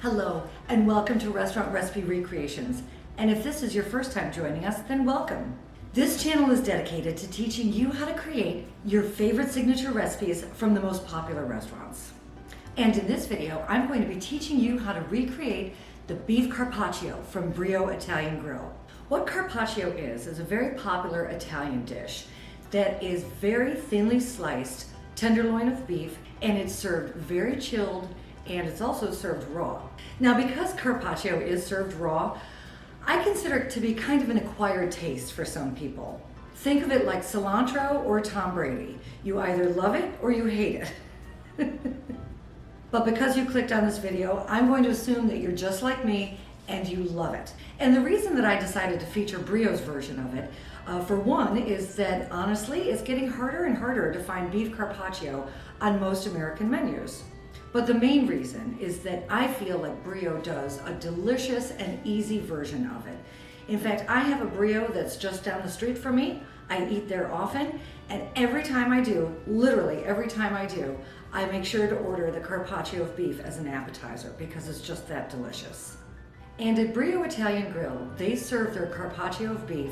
Hello, and welcome to Restaurant Recipe Recreations. And if this is your first time joining us, then welcome. This channel is dedicated to teaching you how to create your favorite signature recipes from the most popular restaurants. And in this video, I'm going to be teaching you how to recreate the beef carpaccio from BRIO Italian Grill. What carpaccio is a very popular Italian dish that is very thinly sliced tenderloin of beef, and it's served very chilled, and it's also served raw. Now, because carpaccio is served raw, I consider it to be kind of an acquired taste for some people. Think of it like cilantro or Tom Brady. You either love it or you hate it. But because you clicked on this video, I'm going to assume that you're just like me and you love it. And the reason that I decided to feature BRIO's version of it, for one, is that honestly, it's getting harder and harder to find beef carpaccio on most American menus. But the main reason is that I feel like BRIO does a delicious and easy version of it. In fact, I have a BRIO that's just down the street from me. I eat there often, and every time I do, literally every time I do, I make sure to order the carpaccio of beef as an appetizer because it's just that delicious. And at BRIO Italian Grill, they serve their carpaccio of beef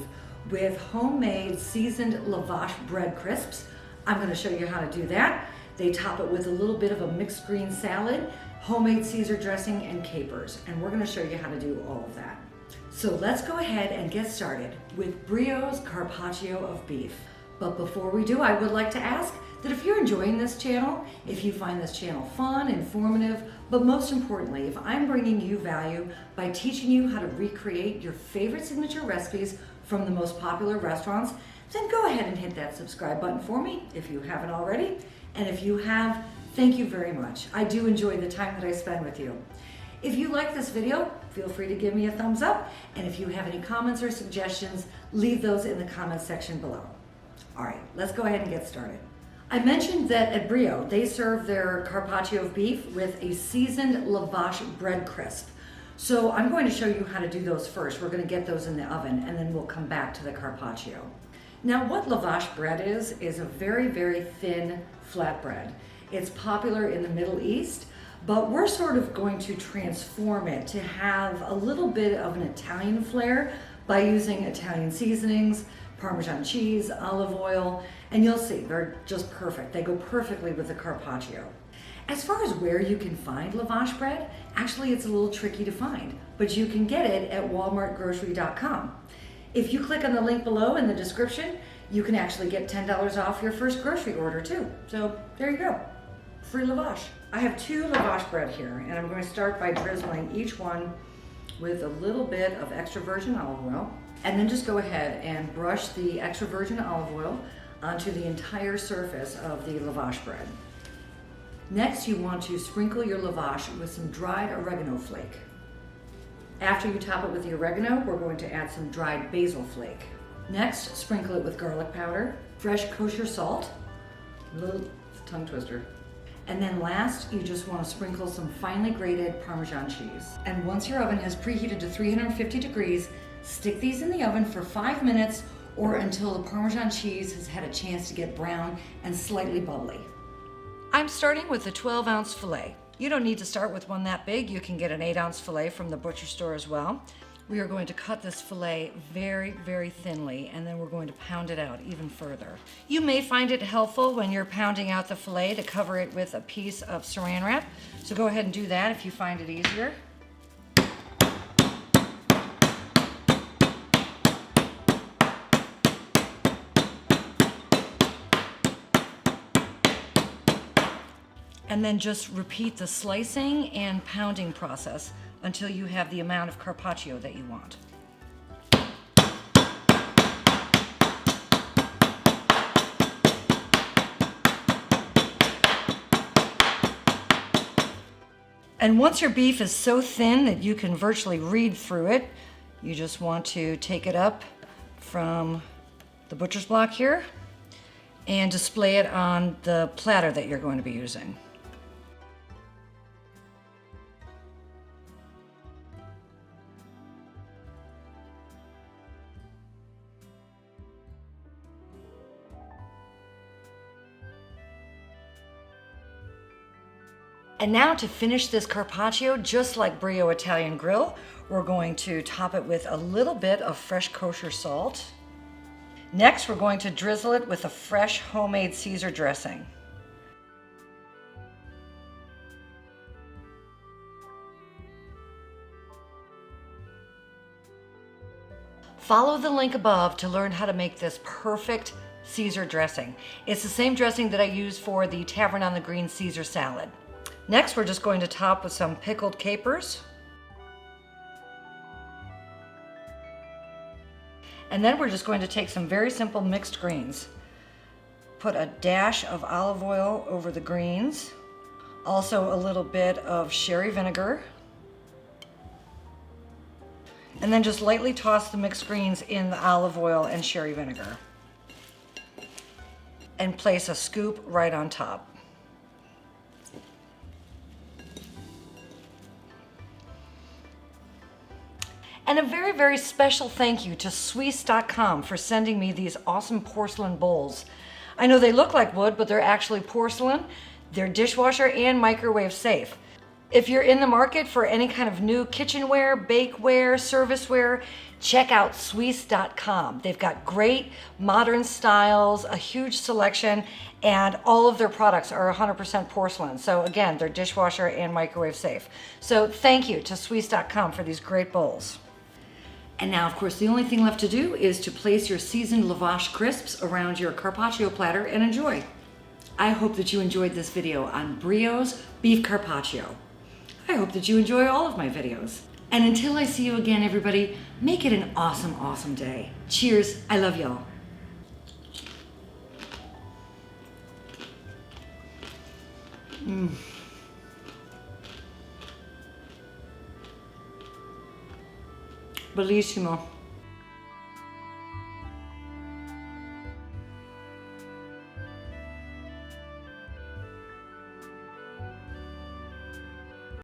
with homemade seasoned lavash bread crisps. I'm going to show you how to do that. They top it with a little bit of a mixed green salad, homemade Caesar dressing, and capers. And we're going to show you how to do all of that. So let's go ahead and get started with BRIO's carpaccio of beef. But before we do, I would like to ask that if you're enjoying this channel, if you find this channel fun, informative, but most importantly, if I'm bringing you value by teaching you how to recreate your favorite signature recipes from the most popular restaurants, then go ahead and hit that subscribe button for me if you haven't already. And if you have, thank you very much. I do enjoy the time that I spend with you. If you like this video, feel free to give me a thumbs up. And if you have any comments or suggestions, leave those in the comments section below. All right, let's go ahead and get started. I mentioned that at BRIO, they serve their carpaccio of beef with a seasoned lavash bread crisp. So I'm going to show you how to do those first. We're going to get those in the oven, and then we'll come back to the carpaccio. Now, what lavash bread is a very, very thin flatbread. It's popular in the Middle East, but we're sort of going to transform it to have a little bit of an Italian flair by using Italian seasonings, Parmesan cheese, olive oil, and you'll see they're just perfect. They go perfectly with the carpaccio. As far as where you can find lavash bread, actually it's a little tricky to find, but you can get it at walmartgrocery.com. If you click on the link below in the description, you can actually get $10 off your first grocery order too. So there you go, free lavash. I have 2 lavash bread here, and I'm going to start by drizzling each one with a little bit of extra virgin olive oil, and then just go ahead and brush the extra virgin olive oil onto the entire surface of the lavash bread. Next, you want to sprinkle your lavash with some dried oregano flake. After you top it with the oregano, we're going to add some dried basil flake. Next, sprinkle it with garlic powder, fresh kosher salt, a little tongue twister. And then last, you just want to sprinkle some finely grated Parmesan cheese. And once your oven has preheated to 350 degrees, stick these in the oven for 5 minutes or until the Parmesan cheese has had a chance to get brown and slightly bubbly. I'm starting with a 12-ounce filet. You don't need to start with one that big. You can get an 8-ounce filet from the butcher store as well. We are going to cut this filet very, very thinly, and then we're going to pound it out even further. You may find it helpful when you're pounding out the filet to cover it with a piece of saran wrap. So go ahead and do that if you find it easier. And then just repeat the slicing and pounding process until you have the amount of carpaccio that you want. And once your beef is so thin that you can virtually read through it, you just want to take it up from the butcher's block here and display it on the platter that you're going to be using. And now to finish this carpaccio, just like Brio Italian grill, we're going to top it with a little bit of fresh kosher salt. Next, we're going to drizzle it with a fresh homemade Caesar dressing. Follow the link above to learn how to make this perfect Caesar dressing. It's the same dressing that I use for the Tavern on the Green Caesar salad. Next, we're just going to top with some pickled capers. And then we're just going to take some very simple mixed greens. Put a dash of olive oil over the greens. Also a little bit of sherry vinegar. And then just lightly toss the mixed greens in the olive oil and sherry vinegar. And place a scoop right on top. And a very, very special thank you to Swiss.com for sending me these awesome porcelain bowls. I know they look like wood, but they're actually porcelain. They're dishwasher and microwave safe. If you're in the market for any kind of new kitchenware, bakeware, serviceware, check out Swiss.com. They've got great modern styles, a huge selection, and all of their products are 100% porcelain. So again, they're dishwasher and microwave safe. So thank you to Swiss.com for these great bowls. And now, of course, the only thing left to do is to place your seasoned lavash crisps around your carpaccio platter and enjoy. I hope that you enjoyed this video on Brio's beef carpaccio. I hope that you enjoy all of my videos. And until I see you again, everybody, make it an awesome, awesome day. Cheers. I love y'all. Bellissimo.